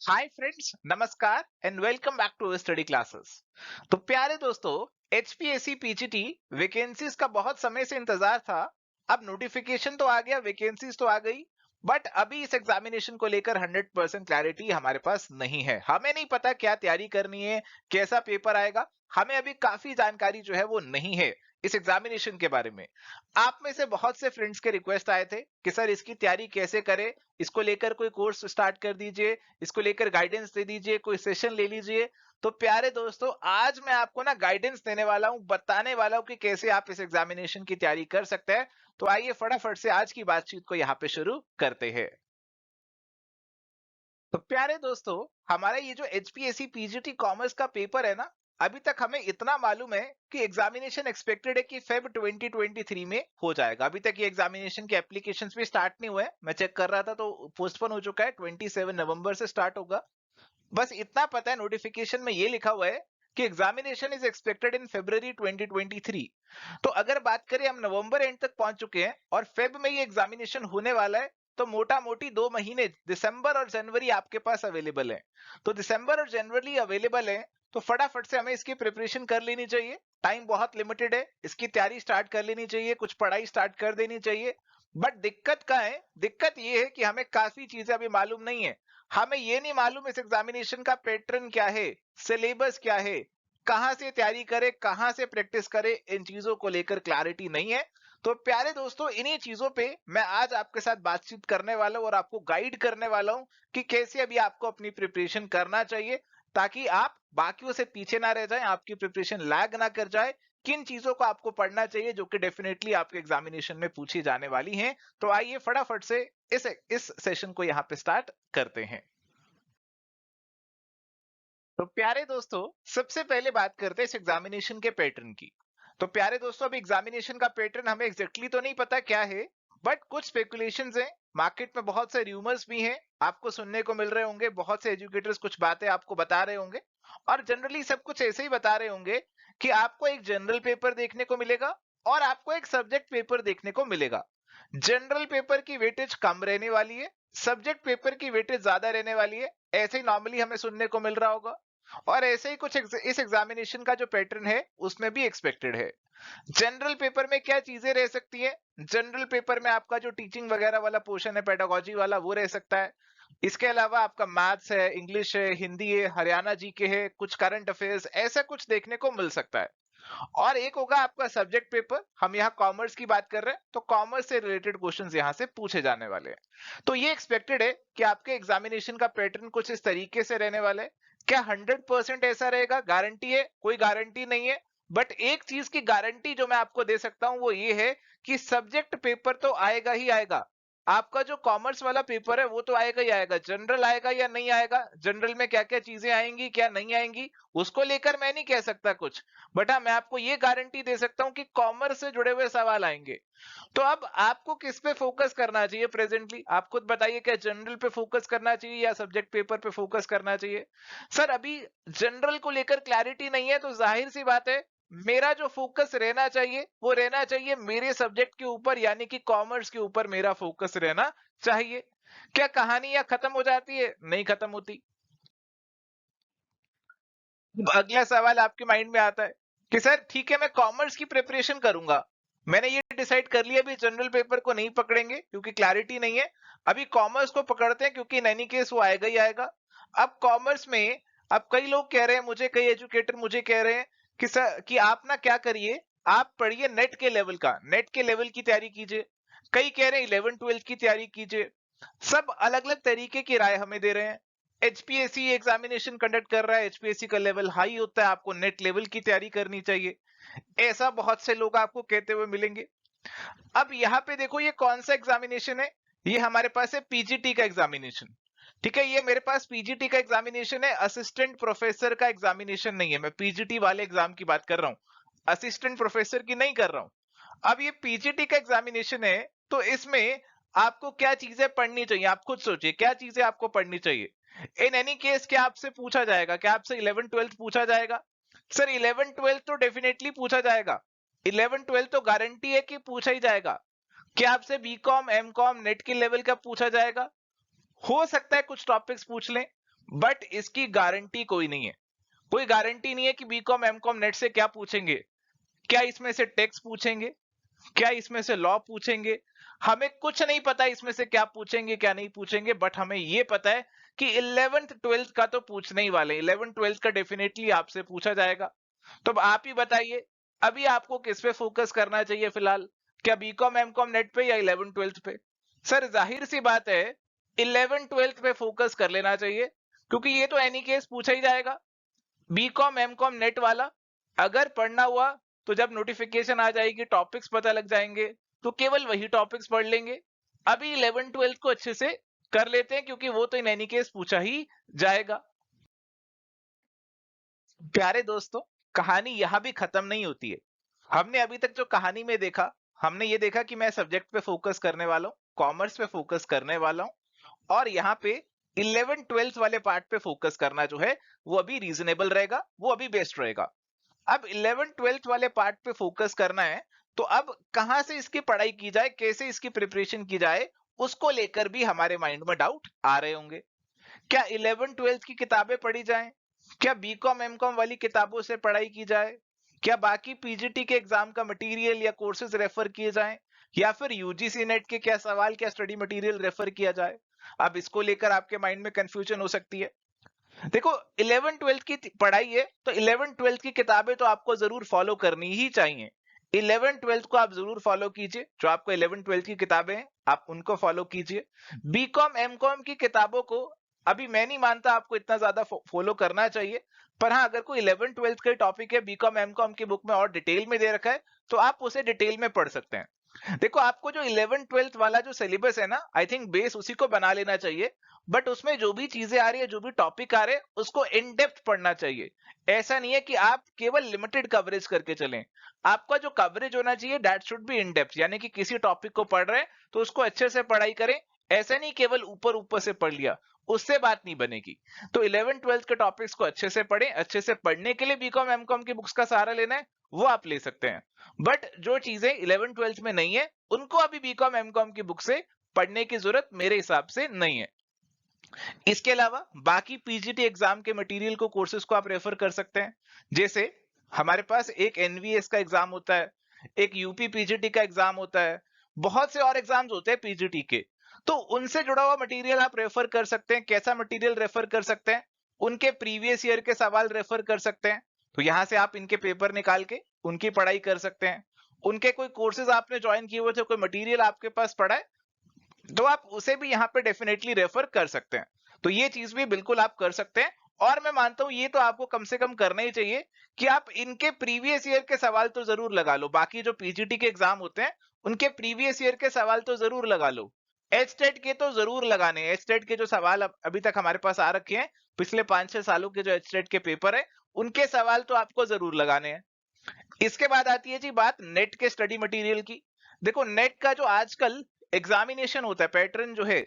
हाय friends, नमस्कार and welcome back to study classes. तो प्यारे दोस्तों, एचपीएससी पीजीटी वैकेंसीज का बहुत समय से इंतजार था। अब नोटिफिकेशन तो आ गया, वैकेंसीज तो आ गई, बट अभी इस एग्जामिनेशन को लेकर 100% क्लैरिटी हमारे पास नहीं है। हमें नहीं पता क्या तैयारी करनी है, कैसा पेपर आएगा। हमें अभी काफी जानकारी जो है वो नहीं है इस एग्जामिनेशन के बारे में। आप में से बहुत से फ्रेंड्स के रिक्वेस्ट आए थे कि सर इसकी तैयारी कैसे करें, इसको लेकर कोई कोर्स स्टार्ट कर दीजिए, इसको लेकर गाइडेंस दे दीजिए, कोई सेशन ले लीजिए। तो प्यारे दोस्तों, आज मैं आपको ना गाइडेंस देने वाला हूं, बताने वाला हूं कि कैसे आप इस एग्जामिनेशन की तैयारी कर सकते हैं। तो आइए फटाफट से आज की बातचीत को यहाँ पे शुरू करते हैं। तो प्यारे दोस्तों, हमारा ये जो एचपीएससी पीजीटी कॉमर्स का पेपर है ना, अभी तक हमें इतना मालूम है कि एग्जामिनेशन एक्सपेक्टेड है कि फेब 2023 में हो जाएगा। अभी तक ये एग्जामिनेशन के एप्लीकेशंस भी स्टार्ट नहीं हुए हैं। मैं चेक कर रहा था तो पोस्टपोन हो चुका है, 27 नवंबर से स्टार्ट होगा। बस इतना पता है, नोटिफिकेशन में ये लिखा हुआ है कि एग्जामिनेशन इज एक्सपेक्टेड इन फरवरी 2023। तो अगर बात करें, हम नवंबर एंड तक पहुंच चुके हैं और फेब में ये एग्जामिनेशन होने वाला है। तो मोटा मोटी 2 महीने, दिसंबर और जनवरी आपके पास अवेलेबल है। तो दिसंबर और जनवरी अवेलेबल है, तो फटाफट से हमें इसकी प्रिपरेशन कर लेनी चाहिए। टाइम बहुत लिमिटेड है, इसकी तैयारी स्टार्ट कर लेनी चाहिए, कुछ पढ़ाई स्टार्ट कर देनी चाहिए। बट दिक्कत क्या है? दिक्कत ये है कि हमें काफी चीजें अभी मालूम नहीं है। हमें ये नहीं मालूम इस एग्जामिनेशन का पैटर्न क्या है, सिलेबस क्या है, कहां से तैयारी करे, कहां से प्रैक्टिस करे, इन चीजों को लेकर क्लैरिटी नहीं है। तो प्यारे दोस्तों, इन्हीं चीजों पे मैं आज आपके साथ बातचीत करने वाला हूं और आपको गाइड करने वाला हूं कि कैसे अभी आपको अपनी प्रिपरेशन करना चाहिए, ताकि आप बाकियों से पीछे ना रह जाएं, आपकी प्रिपरेशन लैग ना कर जाए। किन चीजों को आपको पढ़ना चाहिए जो कि डेफिनेटली आपके एग्जामिनेशन में पूछी जाने वाली हैं। तो आइए फटाफट से इस सेशन को यहाँ पे स्टार्ट करते हैं। तो प्यारे दोस्तों, सबसे पहले बात करते हैं इस एग्जामिनेशन के पैटर्न की। तो प्यारे दोस्तों, अभी एग्जामिनेशन का पैटर्न हमें एग्जैक्टली तो नहीं पता क्या है, बट कुछ स्पेकुलेशंस हैं। मार्केट में बहुत से र्यूमर्स भी हैं, आपको सुनने को मिल रहे होंगे। बहुत से एजुकेटर्स कुछ बातें आपको बता रहे होंगे और जनरली सब कुछ ऐसे ही बता रहे होंगे कि आपको एक जनरल पेपर देखने को मिलेगा और आपको एक सब्जेक्ट पेपर देखने को मिलेगा। जनरल पेपर की वेटेज कम रहने वाली है, सब्जेक्ट पेपर की वेटेज ज्यादा रहने वाली है। ऐसे ही नॉर्मली हमें सुनने को मिल रहा होगा और ऐसे ही कुछ इस एग्जामिनेशन का जो पैटर्न है उसमें भी एक्सपेक्टेड है। जनरल पेपर में क्या चीजें रह सकती है? जनरल पेपर में आपका जो टीचिंग वगैरह वाला पोर्शन है, पेडागोजी वाला, वो रह सकता है। इसके अलावा आपका मैथ्स है, इंग्लिश है, हिंदी है, हरियाणा जीके है, कुछ करंट अफेयर्स, ऐसा कुछ देखने को मिल सकता है। और एक होगा आपका सब्जेक्ट पेपर। हम यहाँ कॉमर्स की बात कर रहे हैं, तो कॉमर्स से रिलेटेड क्वेश्चंस यहाँ से पूछे जाने वाले हैं। तो ये एक्सपेक्टेड है कि आपके एग्जामिनेशन का पैटर्न कुछ इस तरीके से रहने वाला है। क्या 100% ऐसा रहेगा? गारंटी है? कोई गारंटी नहीं है। बट एक चीज की गारंटी जो मैं आपको दे सकता हूं वो ये है कि सब्जेक्ट पेपर तो आएगा ही आएगा। आपका जो कॉमर्स वाला पेपर है वो तो आएगा ही आएगा। जनरल आएगा या नहीं आएगा, जनरल में क्या क्या चीजें आएंगी क्या नहीं आएंगी, उसको लेकर मैं नहीं कह सकता कुछ। बट हाँ, मैं आपको ये गारंटी दे सकता हूं कि कॉमर्स से जुड़े हुए सवाल आएंगे। तो अब आपको किस पे फोकस करना चाहिए प्रेजेंटली? आप खुद बताइए, क्या जनरल पे फोकस करना चाहिए या सब्जेक्ट पेपर पे फोकस करना चाहिए? सर, अभी जनरल को लेकर क्लैरिटी नहीं है, तो जाहिर सी बात है मेरा जो फोकस रहना चाहिए वो रहना चाहिए मेरे सब्जेक्ट के ऊपर, यानी कि कॉमर्स के ऊपर मेरा फोकस रहना चाहिए। क्या कहानी यहाँ खत्म हो जाती है? नहीं खत्म होती। अगला सवाल आपके माइंड में आता है कि सर ठीक है, मैं कॉमर्स की प्रिपरेशन करूंगा, मैंने ये डिसाइड कर लिया अभी जनरल पेपर को नहीं पकड़ेंगे क्योंकि क्लैरिटी नहीं है, अभी कॉमर्स को पकड़ते हैं क्योंकि इन एनी केस वो आएगा ही आएगा। अब कॉमर्स में, अब कई लोग कह रहे हैं मुझे, कई एजुकेटर मुझे कह रहे हैं कि सर कि आप ना क्या करिए, आप पढ़िए नेट के लेवल का, नेट के लेवल की तैयारी कीजिए। कई कह रहे हैं 11-12 की तैयारी कीजिए। सब अलग अलग तरीके की राय हमें दे रहे हैं। एचपीएससी एग्जामिनेशन कंडक्ट कर रहा है, एचपीएससी का लेवल हाई होता है, आपको नेट लेवल की तैयारी करनी चाहिए, ऐसा बहुत से लोग आपको कहते हुए मिलेंगे। अब यहाँ पे देखो, ये कौन सा एग्जामिनेशन है? ये हमारे पास है पीजीटी का एग्जामिनेशन। ठीक है, ये मेरे पास पीजीटी का एग्जामिनेशन है, असिस्टेंट प्रोफेसर का एग्जामिनेशन नहीं है। मैं पीजीटी वाले एग्जाम की बात कर रहा हूँ, असिस्टेंट प्रोफेसर की नहीं कर रहा हूँ। अब ये पीजीटी का एग्जामिनेशन है, तो इसमें आपको क्या चीजें पढ़नी चाहिए? आप खुद सोचिए, क्या चीजें आपको पढ़नी चाहिए। इन एनी केस क्या आपसे पूछा जाएगा? क्या आपसे 11-12 पूछा जाएगा? सर 11-12 तो डेफिनेटली पूछा जाएगा। 11-12 तो गारंटी है कि पूछा ही जाएगा। क्या आपसे बीकॉम एमकॉम नेट के लेवल का पूछा जाएगा? हो सकता है कुछ टॉपिक्स पूछ लें, बट इसकी गारंटी कोई नहीं है। कोई गारंटी नहीं है कि बीकॉम एमकॉम नेट से क्या पूछेंगे, क्या इसमें से टैक्स पूछेंगे, क्या इसमें से लॉ पूछेंगे, हमें कुछ नहीं पता इसमें से क्या पूछेंगे क्या नहीं पूछेंगे। बट हमें ये पता है कि 11th 12th का तो पूछने ही वाले, 11th 12th का डेफिनेटली आपसे पूछा जाएगा। तो अब आप ही बताइए, अभी आपको किस पे फोकस करना चाहिए फिलहाल, क्या बीकॉम एमकॉम नेट पे या 11th 12th पे? सर जाहिर सी बात है 11th 12th पे फोकस कर लेना चाहिए, क्योंकि ये तो एनी केस पूछा ही जाएगा। बीकॉम एमकॉम नेट वाला अगर पढ़ना हुआ तो जब नोटिफिकेशन आ जाएगी, टॉपिक्स पता लग जाएंगे, तो केवल वही टॉपिक्स पढ़ लेंगे। अभी 11th 12th को अच्छे से कर लेते हैं, क्योंकि वो तो इन एनी केस पूछा ही जाएगा। प्यारे दोस्तों, कहानी यहां भी खत्म नहीं होती है। हमने अभी तक जो कहानी में देखा, हमने ये देखा कि मैं सब्जेक्ट पे फोकस करने वाला हूँ, कॉमर्स पे फोकस करने वाला हूँ, और यहाँ पे 11th 12th वाले पार्ट पे फोकस करना जो है वो अभी रीजनेबल रहेगा, वो अभी बेस्ट रहेगा। अब 11th 12th वाले पार्ट पे फोकस करना है, तो अब कहां से इसकी पढ़ाई की जाए, कैसे इसकी प्रिपरेशन की जाए, उसको लेकर भी हमारे माइंड में डाउट आ रहे होंगे। क्या 11th 12th की किताबें पढ़ी जाएं? क्या बीकॉम एमकॉम वाली किताबों से पढ़ाई की जाए? क्या बाकी पीजीटी के एग्जाम का मटेरियल या कोर्सेज रेफर किए जाएं? या फिर यूजीसी नेट के क्या सवाल, क्या स्टडी मटेरियल रेफर किया जाए? अब इसको लेकर आपके माइंड में कंफ्यूजन हो सकती है। देखो 11th 12th की पढ़ाई है, तो 11th 12th की किताबें तो आपको जरूर फॉलो करनी ही चाहिए। 11th 12th को आप जरूर फॉलो कीजिए, जो आपको 11th 12th की किताबें हैं आप उनको फॉलो कीजिए। बीकॉम एमकॉम की किताबों को अभी मैं नहीं मानता आपको इतना ज्यादा फॉलो करना चाहिए, पर हाँ अगर कोई 11th 12th का टॉपिक है बीकॉम एमकॉम की बुक में और डिटेल में दे रखा है, तो आप उसे डिटेल में पढ़ सकते हैं। देखो आपको जो 11th 12th वाला जो सिलेबस है ना, आई थिंक बेस उसी को बना लेना चाहिए। बट उसमें जो भी चीजें आ रही है, जो भी टॉपिक आ रहे हैं, उसको इन डेप्थ पढ़ना चाहिए। ऐसा नहीं है कि आप केवल लिमिटेड कवरेज करके चलें। आपका जो कवरेज होना चाहिए that should be in depth, यानी कि किसी टॉपिक को पढ़ रहे हैं तो उसको अच्छे से पढ़ाई करें। ऐसा नहीं केवल ऊपर ऊपर से पढ़ लिया, उससे बात नहीं बनेगी। तो 11th 12th के टॉपिक्स को अच्छे से पढ़ें। अच्छे से पढ़ने के लिए बीकॉम एमकॉम की बुक्स का सहारा लेना है, वो आप ले सकते हैं। बट जो चीजें 11th 12th में नहीं है, उनको अभी बीकॉम एमकॉम की बुक से पढ़ने की जरूरत मेरे हिसाब से नहीं है। इसके अलावा बाकी पीजीटी एग्जाम के मटेरियल को, कोर्सेज को आप रेफर कर सकते हैं। जैसे हमारे पास एक एनवीएस का एग्जाम होता है, एक यूपी पीजीटी का एग्जाम होता है, बहुत से और एग्जाम्स होते हैं पीजीटी के। तो उनसे जुड़ा हुआ मटेरियल आप रेफर कर सकते हैं। कैसा मटेरियल रेफर कर सकते हैं? उनके प्रीवियस ईयर के सवाल रेफर कर सकते हैं। तो यहां से आप इनके पेपर निकाल के उनकी पढ़ाई कर सकते हैं। उनके कोई कोर्सेज आपने ज्वाइन किए हुए थे, कोई मटेरियल आपके पास पड़ा है, तो आप उसे भी यहाँ पे डेफिनेटली रेफर कर सकते हैं। तो ये चीज भी बिल्कुल आप कर सकते हैं। और मैं मानता हूं ये तो आपको कम से कम करना ही चाहिए कि आप इनके प्रीवियस ईयर के सवाल तो जरूर लगा लो। बाकी जो पीजीटी के एग्जाम होते हैं उनके प्रीवियस ईयर के सवाल तो जरूर लगा लो। एचटेट के तो जरूर लगाने। एचटेट के जो सवाल अभी तक हमारे पास आ रखे हैं, पिछले 5-6 सालों के जो एचटेट के पेपर है, उनके सवाल तो आपको जरूर लगाने हैं। इसके बाद आती है जी बात नेट के स्टडी मटेरियल की। देखो नेट का जो आजकल एग्जामिनेशन होता है, पैटर्न जो है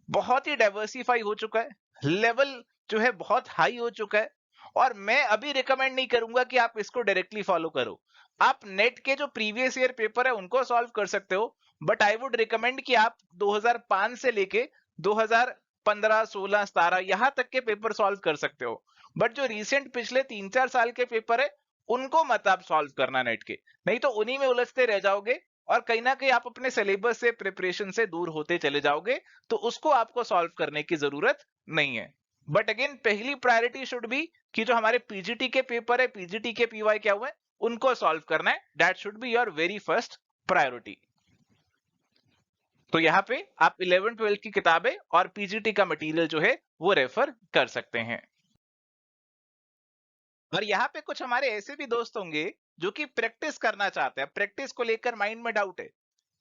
बहुत ही डाइवर्सिफाई हो चुका है, लेवल जो है बहुत हाई हो चुका है। और मैं अभी रिकमेंड नहीं करूंगा कि आप इसको डायरेक्टली फॉलो करो। आप नेट के जो प्रीवियस ईयर पेपर है उनको सॉल्व कर सकते हो, बट आई वुड रिकमेंड कि आप 2005 से लेके 2015 16 17 यहां तक के पेपर सॉल्व कर सकते हो। बट जो रिसेंट पिछले 3-4 साल के पेपर है उनको मत आप सॉल्व करना नेट के, नहीं तो उन्हीं में उलझते रह जाओगे और कहीं ना कहीं आप अपने सिलेबस से, प्रिपरेशन से दूर होते चले जाओगे। तो उसको आपको सॉल्व करने की जरूरत नहीं है। बट अगेन पहली प्रायोरिटी शुड बी कि जो हमारे पीजीटी के पेपर है, पीजीटी के पीवाई क्या हुए, उनको सॉल्व करना है। That should be your very first priority. तो यहाँ पे आप 11th 12th की किताबें और पीजीटी का मटेरियल जो है वो रेफर कर सकते हैं। और यहाँ पे कुछ हमारे ऐसे भी दोस्त होंगे जो कि प्रैक्टिस करना चाहते हैं, प्रैक्टिस को लेकर माइंड में डाउट है।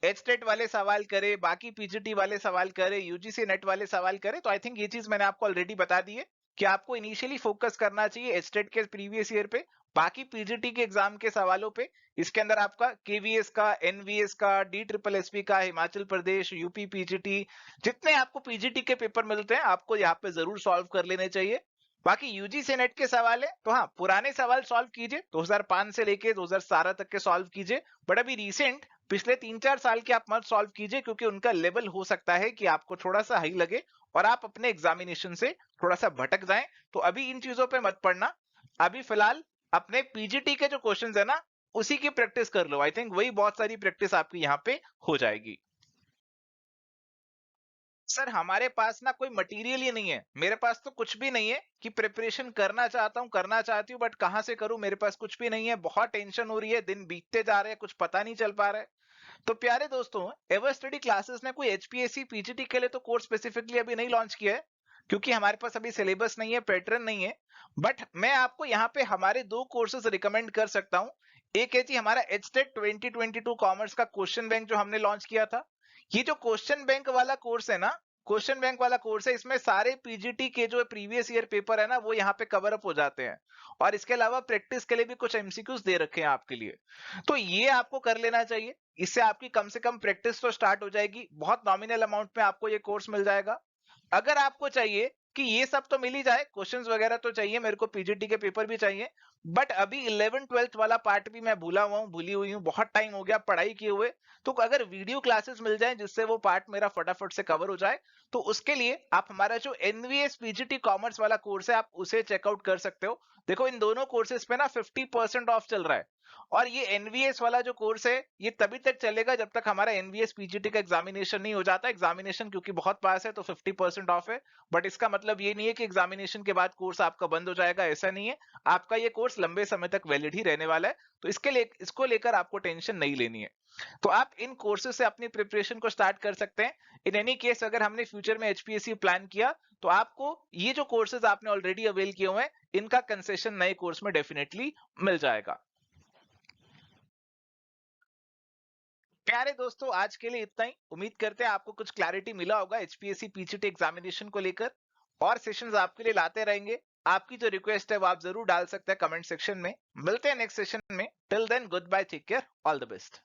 एचटेट वाले सवाल करे, बाकी पीजीटी वाले सवाल करे, यूजीसी नेट वाले सवाल करे। तो आई थिंक ये चीज मैंने आपको ऑलरेडी बता दी है कि आपको इनिशियली फोकस करना चाहिए एचटेट के प्रीवियस ईयर पे, बाकी पीजीटी के एग्जाम के सवालों पे। इसके अंदर आपका केवीएस का, एनवीएस का, DSSS का, हिमाचल प्रदेश, यूपी पीजीटी, जितने आपको पीजीटी के पेपर मिलते हैं आपको यहाँ पे जरूर सॉल्व कर लेने चाहिए। बाकी यूजीसी नेट के सवाल है तो हाँ पुराने सवाल सॉल्व कीजिए, 2005 से लेके 2017 तक के सॉल्व कीजिए। बट अभी रिसेंट पिछले 3-4 साल के आप मत सॉल्व कीजिए, क्योंकि उनका लेवल हो सकता है कि आपको थोड़ा सा हाई लगे और आप अपने एग्जामिनेशन से थोड़ा सा भटक जाएं, तो अभी इन चीजों पे मत पढ़ना। अभी फिलहाल अपने पीजीटी के जो क्वेश्चंस है ना, उसी की प्रैक्टिस कर लो। आई थिंक वही बहुत सारी प्रैक्टिस आपकी यहाँ पे हो जाएगी। सर हमारे पास ना कोई मटेरियल ही नहीं है, मेरे पास तो कुछ भी नहीं है कि प्रिपरेशन करना चाहता हूँ, करना चाहती हूँ, बट कहाँ से करूँ, मेरे पास कुछ भी नहीं है। बहुत टेंशन हो रही है, दिन बीतते जा रहे हैं, कुछ पता नहीं चल पा रहा है। तो प्यारे दोस्तों, एवर स्टडी क्लासेस ने कोई एचपीएससी पीजीटी के लिए तो कोर्स स्पेसिफिकली अभी नहीं लॉन्च किया है, क्योंकि हमारे पास अभी सिलेबस नहीं है, पैटर्न नहीं है। बट मैं आपको यहाँ पे हमारे दो कोर्सेज रिकमेंड कर सकता हूँ। एक है जी हमारा एचटेट 2022 कॉमर्स का क्वेश्चन बैंक जो हमने लॉन्च किया था। ये जो क्वेश्चन बैंक वाला कोर्स है ना, क्वेश्चन बैंक वाला कोर्स है, इसमें सारे पीजीटी के जो प्रीवियस ईयर पेपर है ना, वो यहाँ पे कवर अप हो जाते हैं। और इसके अलावा प्रैक्टिस के लिए भी कुछ एमसीक्यूज दे रखे हैं आपके लिए। तो ये आपको कर लेना चाहिए, इससे आपकी कम से कम प्रैक्टिस तो स्टार्ट हो जाएगी। बहुत नॉमिनल अमाउंट में आपको ये कोर्स मिल जाएगा। अगर आपको चाहिए कि ये सब तो मिल ही जाए, क्वेश्चंस वगैरह तो चाहिए, मेरे को पीजीटी के पेपर भी चाहिए, बट अभी 11th-12th वाला पार्ट भी मैं भूला हुआ हूँ, भूली हुई हूँ, बहुत टाइम हो गया पढ़ाई किए हुए। तो अगर वीडियो क्लासेस मिल जाए जिससे वो पार्ट मेरा फटाफट से कवर हो जाए, तो उसके लिए आप हमारा जो एनवीएस पीजीटी कॉमर्स वाला कोर्स है, आप उसे चेकआउट कर सकते हो। देखो इन दोनों कोर्सेज पे ना 50% ऑफ चल रहा है। और ये एनवीएस वाला जो कोर्स है, ये तभी तक चलेगा जब तक हमारा एनवीएस पीजीटी का एग्जामिनेशन नहीं हो जाता। एग्जामिनेशन क्योंकि बहुत पास है, तो 50% ऑफ है। बट इसका मतलब ये नहीं है कि एग्जामिनेशन के बाद कोर्स आपका बंद हो जाएगा, ऐसा नहीं है। आपका ये कोर्स लंबे समय तक वैलिड ही रहने वाला है, तो इसको लेकर आपको टेंशन नहीं लेनी है। तो आप इन कोर्सेज से अपनी प्रिपरेशन को स्टार्ट कर सकते हैं। इन एनी केस अगर हमने फ्यूचर में एचपीएससी प्लान किया, तो आपको ये जो कोर्सेज आपने ऑलरेडी अवेल किए हुए हैं, इनका कंसेशन नए कोर्स में डेफिनेटली मिल जाएगा। प्यारे दोस्तों, आज के लिए इतना ही। उम्मीद करते हैं आपको कुछ क्लैरिटी मिला होगा एचपीएससी पीजीटी एग्जामिनेशन को लेकर। और सेशंस आपके लिए लाते रहेंगे। आपकी जो रिक्वेस्ट है वो आप जरूर डाल सकते हैं कमेंट सेक्शन में। मिलते हैं नेक्स्ट सेशन में। Till then goodbye, take care, all the best.